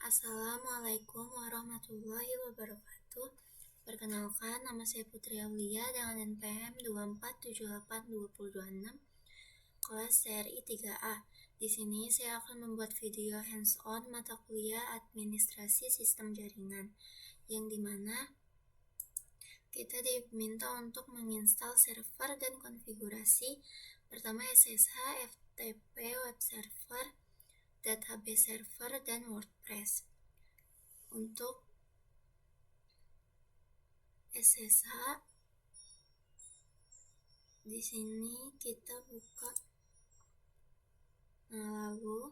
Assalamualaikum warahmatullahi wabarakatuh. Perkenalkan, nama saya Putri Aulia dengan NPM 24782026, kelas CRI 3A. Di sini saya akan membuat video hands-on mata kuliah Administrasi Sistem Jaringan, yang dimana kita diminta untuk menginstal server dan konfigurasi. Pertama SSH, FTP, web server, database server, dan WordPress. Untuk SSH, di sini kita buka. Lalu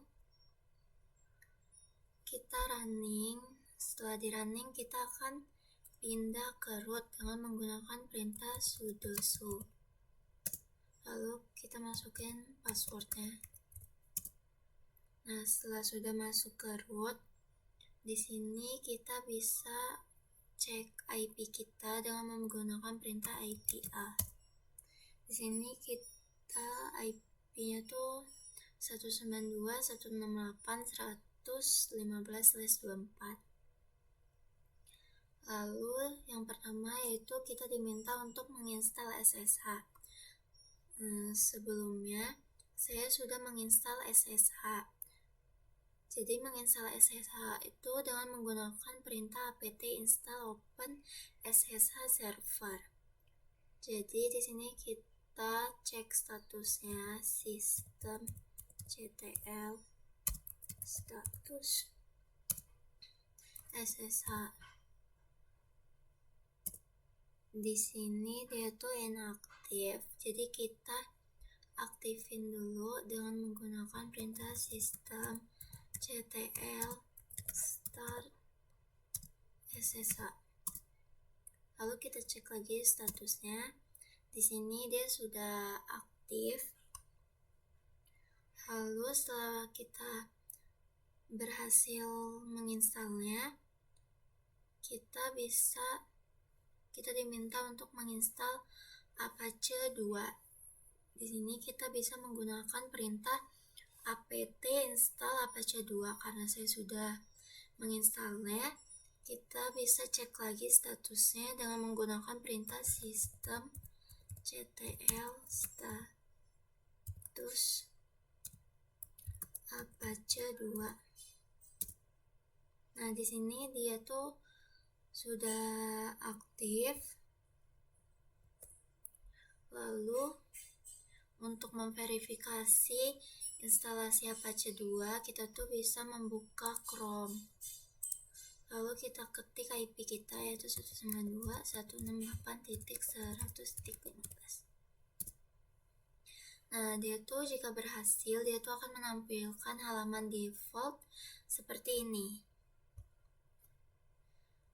kita running. Setelah di running, kita akan pindah ke root dengan menggunakan perintah sudo su. Lalu kita masukin passwordnya. Nah, setelah sudah masuk ke root, di sini kita bisa cek IP kita dengan menggunakan perintah IPA. Di sini kita IP-nya tuh 192.168.115/24. Lalu yang pertama yaitu kita diminta untuk menginstal SSH. Sebelumnya saya sudah menginstal SSH. Jadi menginstal SSH itu dengan menggunakan perintah apt install open SSH server. Jadi di sini kita cek statusnya sistem ctl status SSH. Di sini dia tuh inaktif. Jadi kita aktifin dulu dengan menggunakan perintah sistem ctl start SSH. Lalu kita cek lagi statusnya. Di sini dia sudah aktif. Lalu setelah kita berhasil menginstalnya, kita diminta untuk menginstal Apache 2. Di sini kita bisa menggunakan perintah apt install Apache 2. Karena saya sudah menginstalnya, kita bisa cek lagi statusnya dengan menggunakan perintah sistem ctl status Apache 2. Nah, di sini dia tuh sudah aktif. Lalu untuk memverifikasi instalasi Apache 2, kita tuh bisa membuka Chrome. Lalu kita ketik IP kita yaitu 192.168.100.15. Nah, dia tuh jika berhasil, dia tuh akan menampilkan halaman default seperti ini.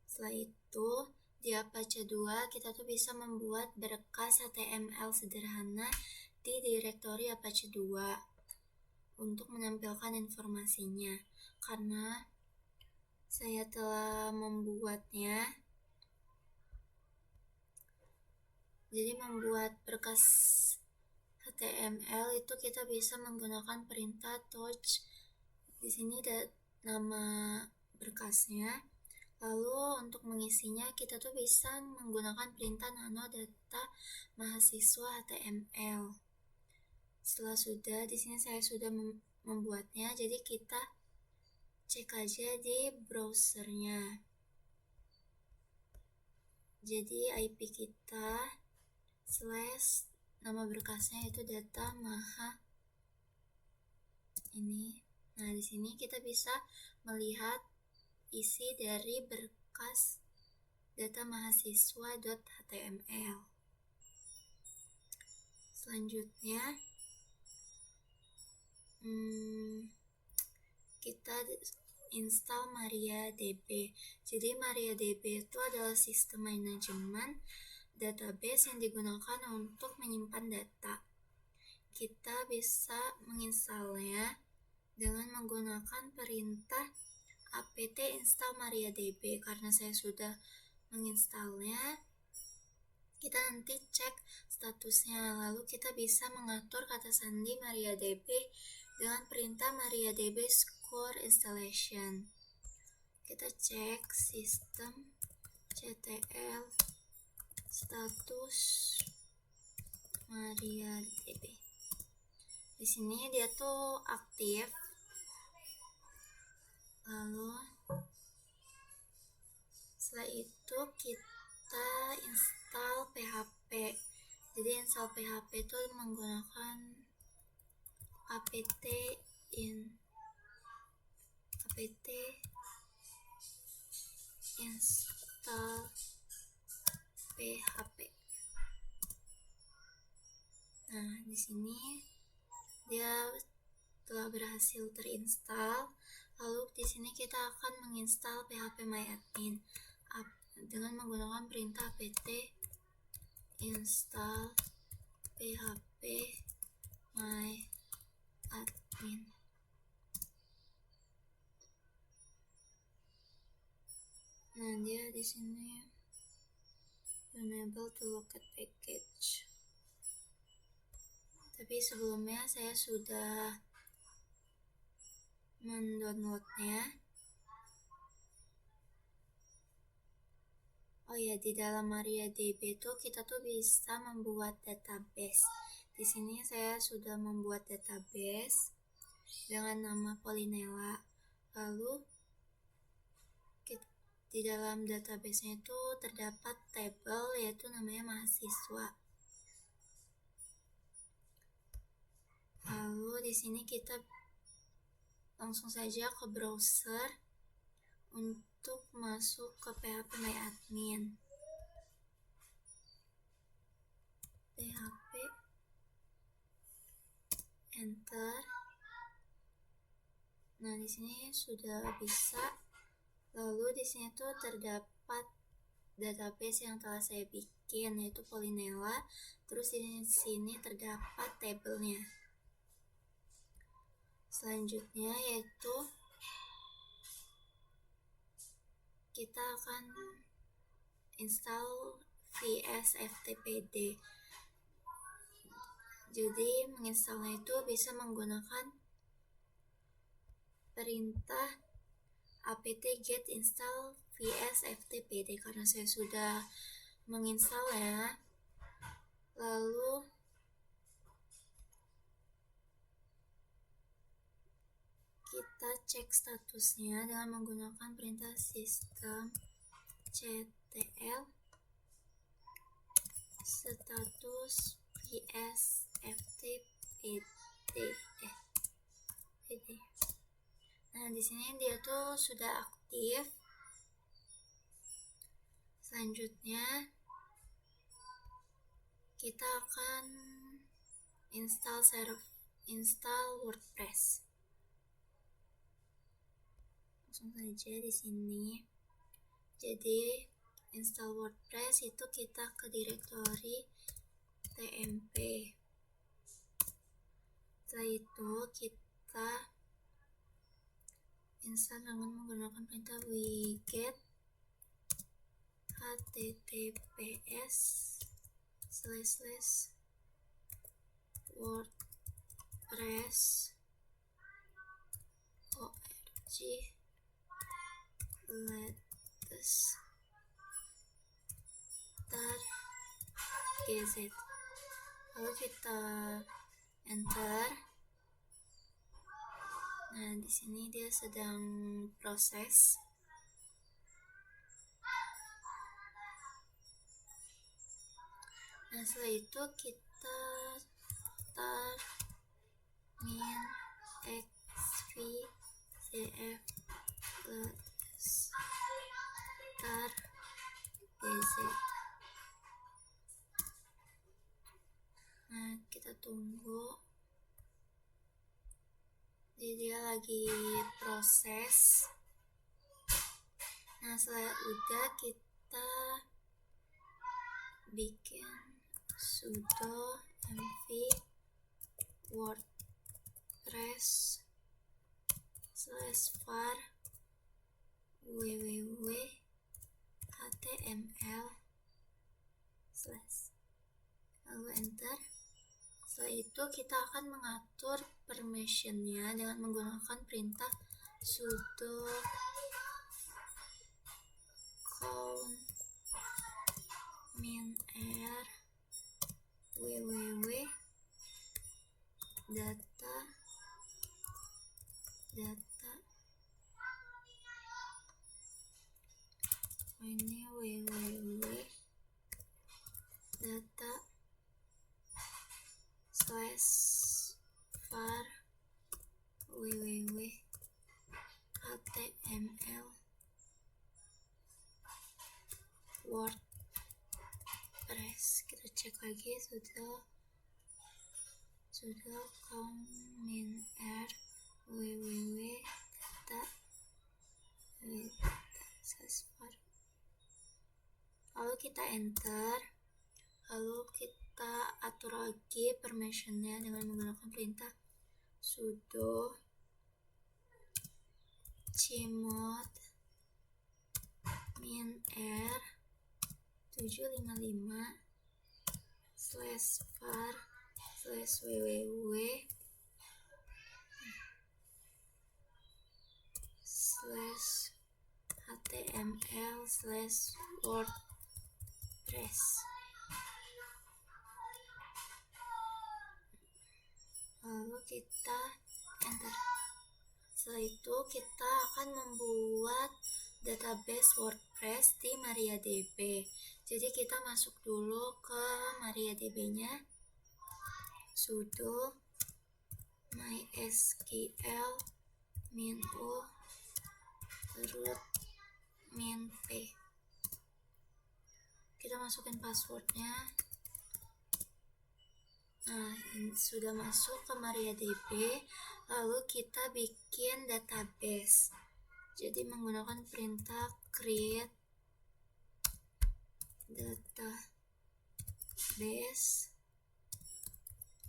Setelah itu, di Apache 2 kita tuh bisa membuat berkas HTML sederhana di direktori Apache 2 untuk menampilkan informasinya. Karena saya telah membuatnya, jadi membuat berkas HTML itu kita bisa menggunakan perintah touch. Di sini ada nama berkasnya. Lalu untuk mengisinya kita tuh bisa menggunakan perintah nano data mahasiswa HTML. Setelah sudah, di sini saya sudah membuatnya. Jadi kita cek aja di browsernya. Jadi IP kita / nama berkasnya itu data maha ini. Nah, di sini kita bisa melihat isi dari berkas data mahasiswa.html. Selanjutnya kita install MariaDB. Jadi MariaDB itu adalah sistem manajemen database yang digunakan untuk menyimpan data. Kita bisa menginstalnya dengan menggunakan perintah apt install MariaDB. Karena saya sudah menginstalnya, kita nanti cek statusnya. Lalu kita bisa mengatur kata sandi MariaDB dengan perintah MariaDB score installation. kita cek sistem ctl status MariaDB. Di sini dia tuh aktif. Lalu setelah itu kita install PHP. Jadi install PHP itu menggunakan apt install PHP. Nah, di sini dia telah berhasil terinstall. Lalu di sini kita akan menginstal phpMyAdmin dengan menggunakan perintah apt install phpMyAdmin. Nah, dia di sini enable to locate package. Tapi sebelumnya saya sudah mendownloadnya. Oh ya, di dalam MariaDB itu kita tuh bisa membuat database. Di sini saya sudah membuat database dengan nama Polinela. Lalu di dalam database-nya itu terdapat tabel yaitu namanya mahasiswa. Lalu di sini kita langsung saja ke browser untuk masuk ke phpMyAdmin. PHP, enter. Nah, di sini sudah bisa. Lalu di sini tuh terdapat database yang telah saya bikin yaitu Polinela. Terus di sini terdapat tabelnya. Selanjutnya yaitu kita akan install vsftpd. Jadi menginstalnya itu bisa menggunakan perintah apt-get install vsftpd karena saya sudah menginstalnya. Lalu kita cek statusnya dengan menggunakan perintah sistem ctl status vsftpd. Nah, di sini dia tuh sudah aktif. Selanjutnya kita akan install WordPress. Langsung saja di sini. Jadi install WordPress itu kita ke direktori tmp. Setelah itu kita install dengan menggunakan perintah wget https://wordpress.org latest gz. Lalu kita enter. Nah, di sini dia sedang proses. Nah, setelah itu kita min xvcf gz. Nah, kita tunggu. Jadi dia lagi proses. Nah, setelah udah kita bikin sudo mv wordpress/var www.html/ lalu enter. Setelah itu kita akan mengatur permissionnya dengan menggunakan perintah sudo ini www.data/var www.html WordPress. Kita cek lagi, sudah command www.data/var. Lalu kita enter, lalu kita atur lagi permissionnya dengan menggunakan perintah sudo chmod -r 755/www/html/wordpress. Lalu kita enter. Setelah itu kita akan membuat database WordPress di MariaDB. Jadi kita masuk dulu ke MariaDB-nya, sudo mysql -u root -p. Kita masukin passwordnya. Nah, ini sudah masuk ke MariaDB. Lalu kita bikin database. Jadi menggunakan perintah create database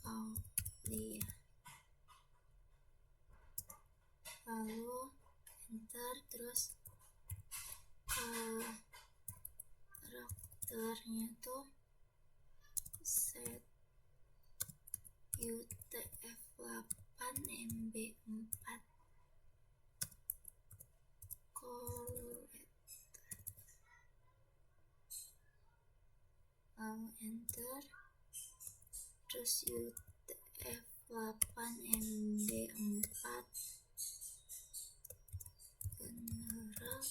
Aulia. Lalu enter, terus karakternya tuh set UTF-8 MB4 lalu enter, terus UTF-8 MB4 general.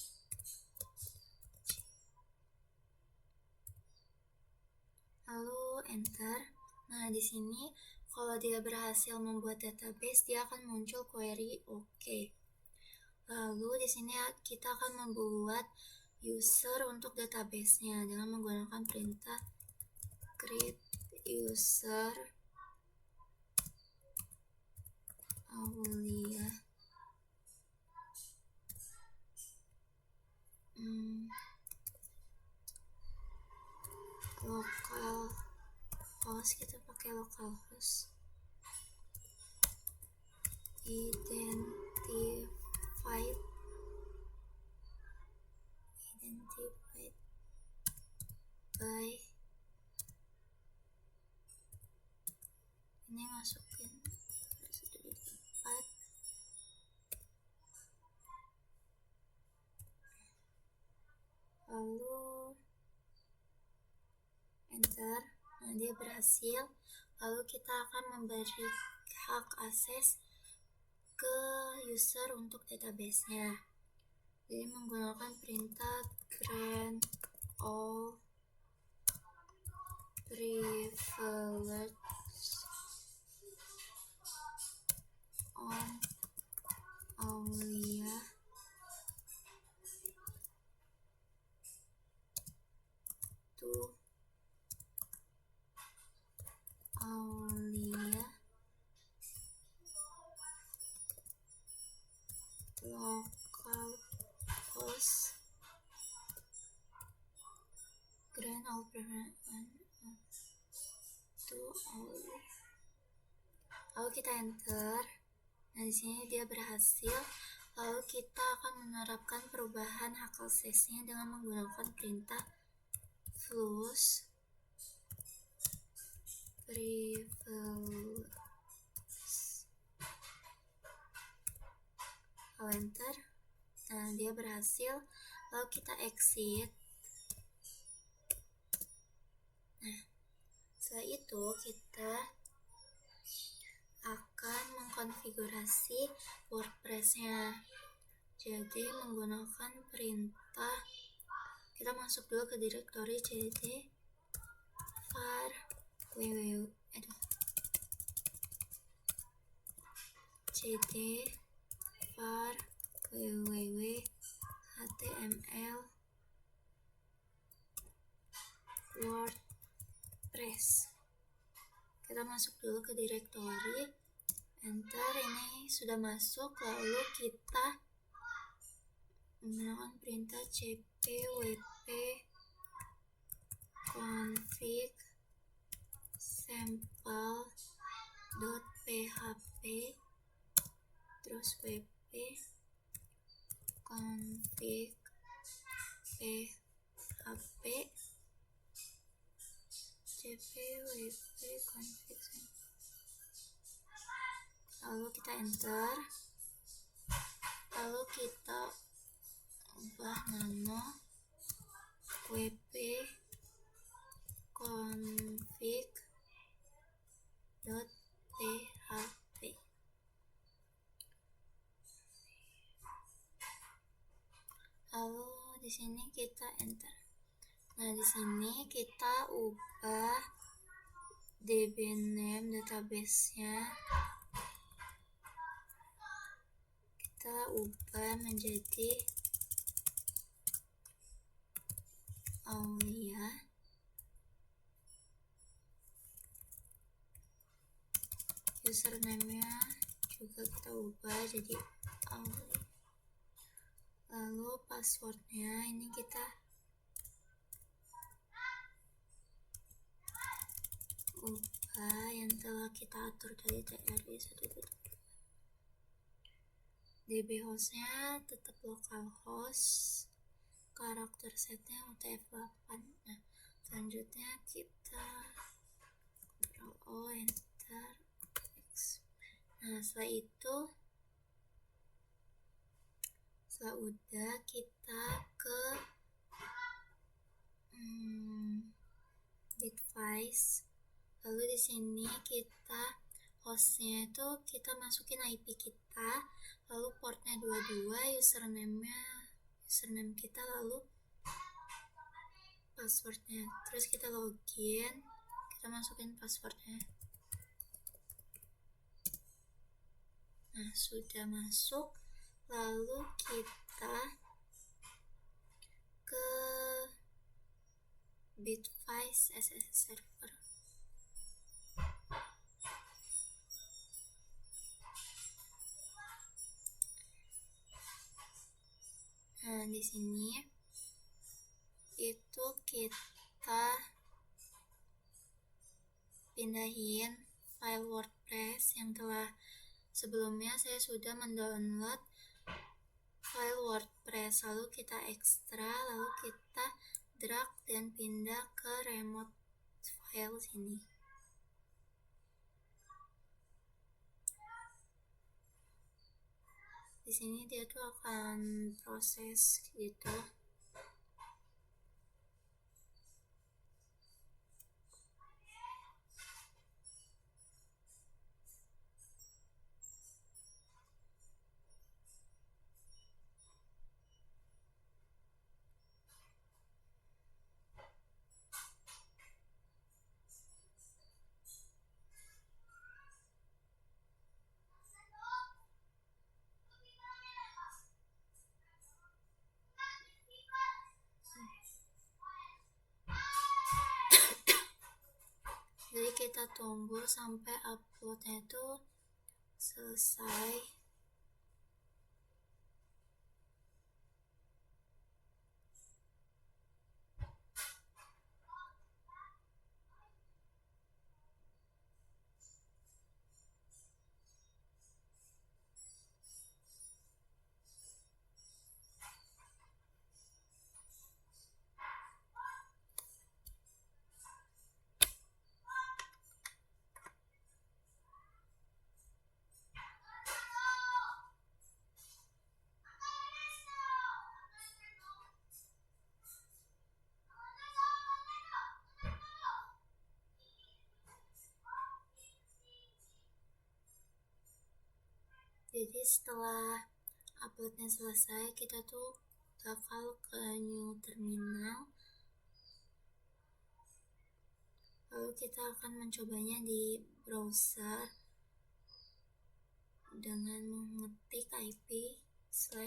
Lalu enter. Nah, di sini kalau dia berhasil membuat database, dia akan muncul query OK. Lalu di sini kita akan membuat user untuk database-nya dengan menggunakan perintah create user Aulia. Localhost, kita pakai localhost. Identified by, ini masukin sudah di tempat. Lalu enter. Nah, dia berhasil. Lalu kita akan memberi hak akses ke user untuk database-nya. Jadi menggunakan perintah grant all privilege on Aulia to Aulia localhost grant all privilege to Aulia. Lalu kita enter. Nah, di sini dia berhasil. Lalu kita akan menerapkan perubahan hak aksesnya dengan menggunakan perintah flush privilege. Lalu enter. Nah, dia berhasil. Lalu kita exit. Nah, setelah itu kita akan mengkonfigurasi WordPress-nya. Jadi menggunakan perintah Kita masuk dulu ke direktori cd var cd var html WordPress. Kita masuk dulu ke direktori, enter. Ini sudah masuk. Lalu kita menggunakan perintah cpwp config sample.php terus wp config php cpwp config sample. Lalu kita enter. Lalu kita ubah nama wp config.php. Lalu di sini kita enter. Nah, di sini kita ubah db name database-nya. Kita ubah menjadi Aulia. Username-nya juga kita ubah jadi Aulia. Lalu passwordnya ini kita ubah yang telah kita atur tadi, tri1. DB hostnya tetap localhost, karakter setnya UTF-8. Nah, selanjutnya kita Ctrl O, enter, X. Nah, setelah udah kita ke Bitwise. Lalu di sini kita hostnya itu kita masukin IP kita, lalu portnya 22, username kita, lalu passwordnya. Terus kita login, kita masukin passwordnya. Nah, sudah masuk. Lalu kita ke Bitwise SSH server. Nah, di sini itu kita pindahin file WordPress yang telah sebelumnya saya sudah mendownload file WordPress. Lalu kita ekstra, lalu kita drag dan pindah ke remote file sini. Di sini dia tuh akan proses gitu. Jadi kita tunggu sampai uploadnya itu selesai. Jadi setelah uploadnya selesai, kita tuh bakal ke new terminal, lalu kita akan mencobanya di browser dengan mengetik ip/wordpress.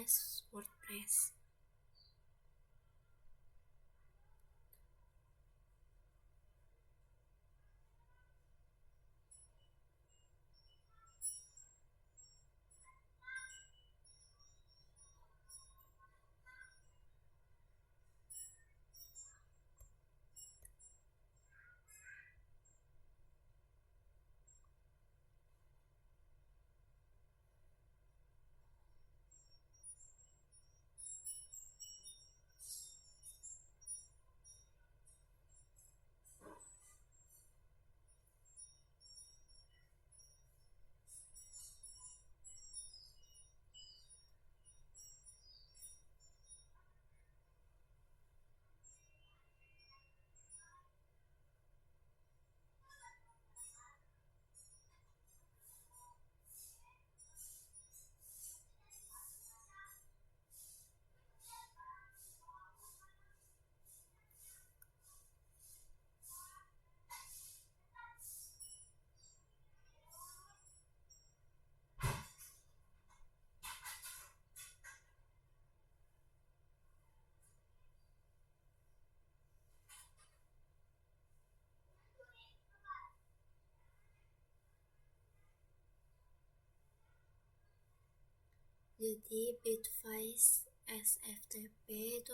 Jadi Bitwise SFTP itu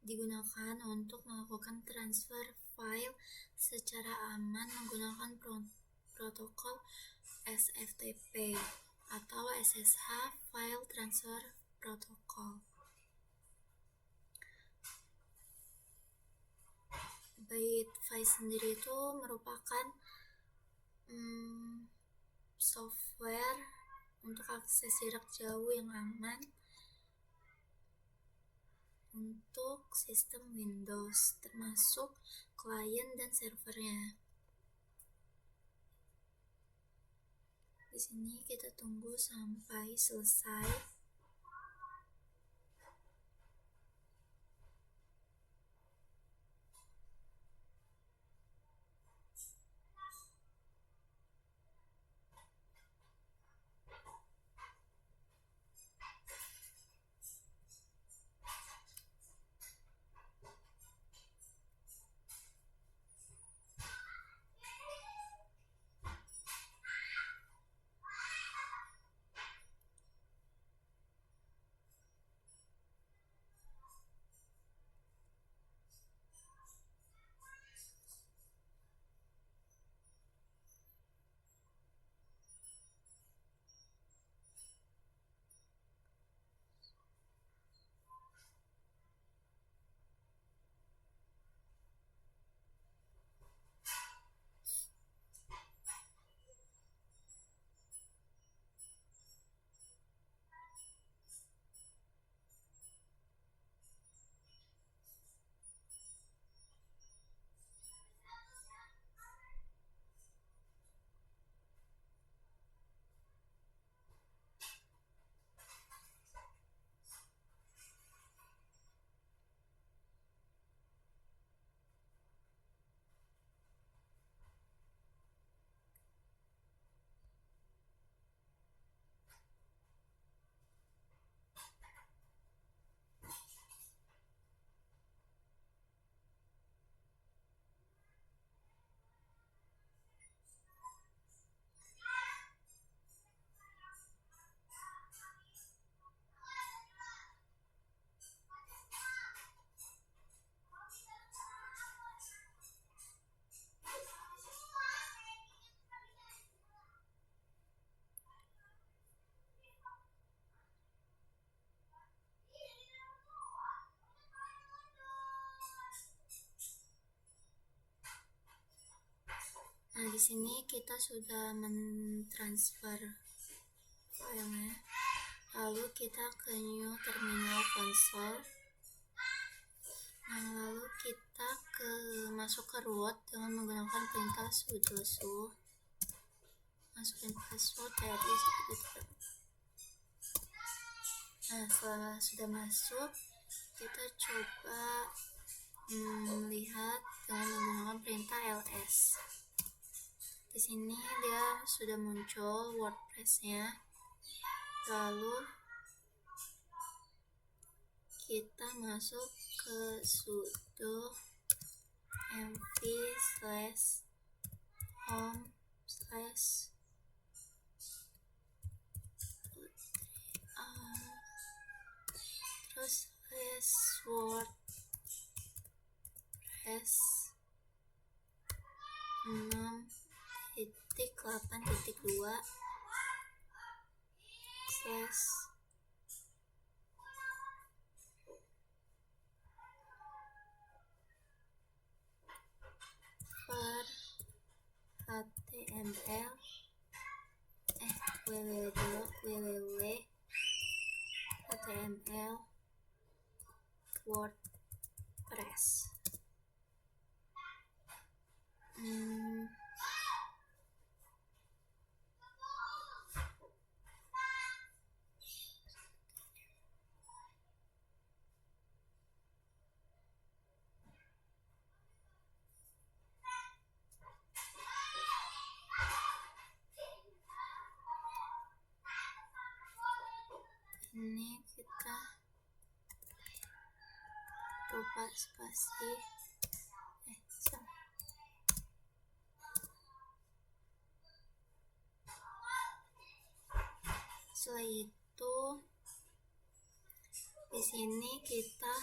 digunakan untuk melakukan transfer file secara aman menggunakan protokol SFTP atau SSH File Transfer Protocol. Bitwise sendiri itu merupakan software untuk akses jarak jauh yang aman untuk sistem Windows, termasuk klien dan servernya. Di sini kita tunggu sampai selesai. Nah, di sini kita sudah mentransfer filenya. Lalu kita ke new terminal console. Nah, lalu kita masuk ke root dengan menggunakan perintah sudo. Masukin password seperti itu. Nah, setelah sudah masuk, kita coba melihat dengan menggunakan perintah ls. Di sini dia sudah muncul WordPress-nya. Lalu kita masuk ke sudo mv/home/ terus /wordpress 6.8.2 var html www.html WordPress. Ini kita lupa spasi. Setelah itu di sini kita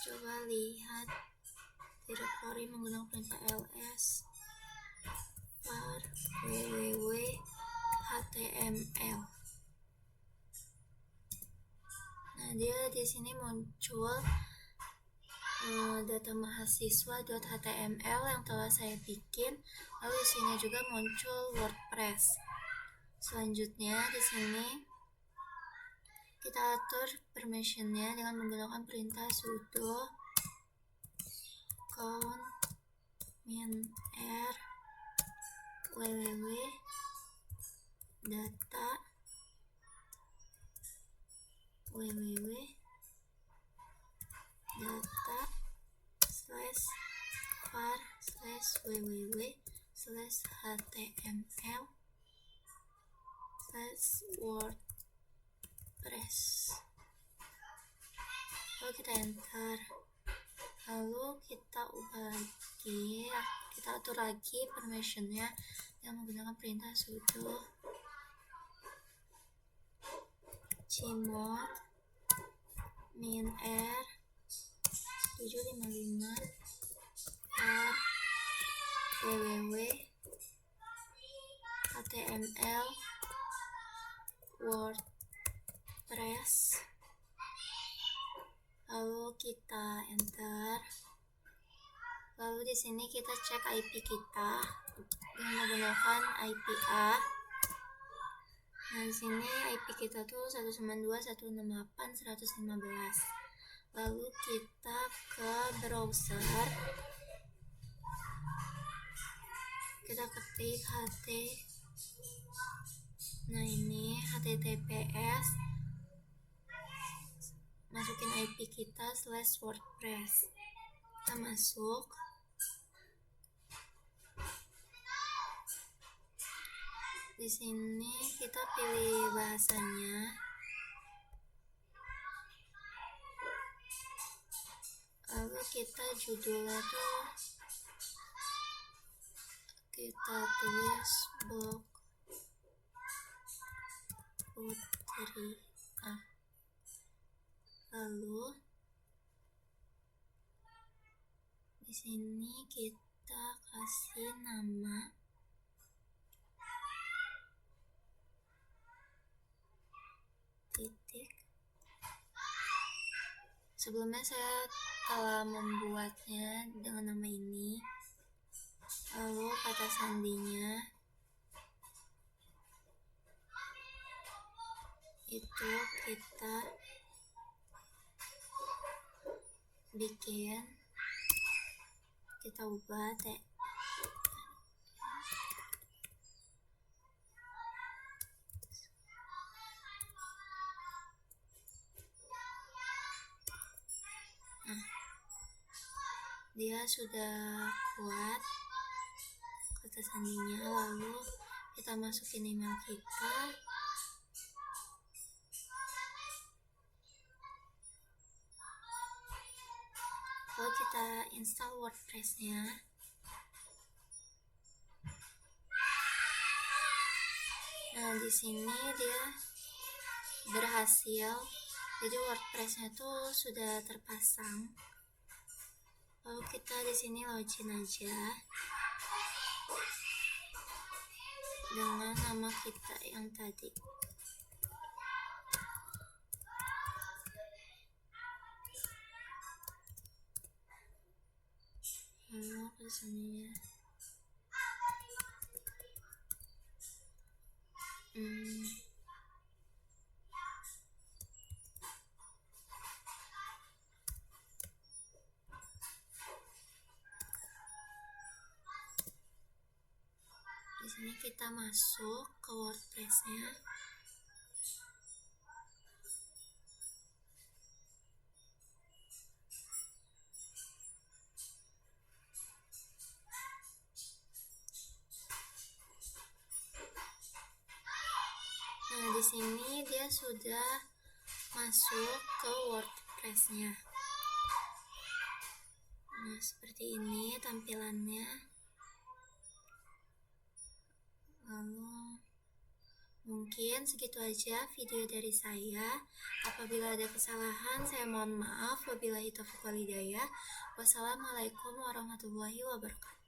coba lihat directory menggunakan perintah ls var www.html. Nah, dia di sini muncul data mahasiswa.html yang telah saya bikin. Lalu di sini juga muncul WordPress. Selanjutnya di sini kita atur permissionnya dengan menggunakan perintah sudo count -r www data var/var/www.var/wordpress. Lalu kita enter. Lalu kita ubah lagi, kita atur lagi permissionnya dengan menggunakan perintah sudo chmod -r 755 var www.html WordPress. Lalu kita enter. Lalu di sini kita cek IP kita dengan menggunakan IPA. Nah, di sini IP kita tuh 192.168.115. Lalu kita ke browser. Kita ketik nah ini https, masukin IP kita /wordpress. Kita masuk. Di sini kita pilih bahasanya. Lalu kita judulnya tuh kita tulis blog putri. Lalu di sini kita kasih nama titik. Sebelumnya saya telah membuatnya dengan nama ini. Lalu kata sandinya itu kita bikin, kita ubah dia sudah kuat kata sandinya. Lalu kita masukin email kita, lalu kita install WordPress-nya. Nah, di sini dia berhasil, jadi WordPress-nya tuh sudah terpasang. Lalu kita di sini login aja dengan nama kita yang tadi. Lalu ke sini ya. Di sini kita masuk ke WordPress-nya. Nah, di sini dia sudah masuk ke WordPress-nya. Nah, seperti ini tampilannya. Lalu mungkin segitu aja video dari saya. Apabila ada kesalahan, saya mohon maaf. Wabillahi taufiq wal hidayah. Wassalamualaikum warahmatullahi wabarakatuh.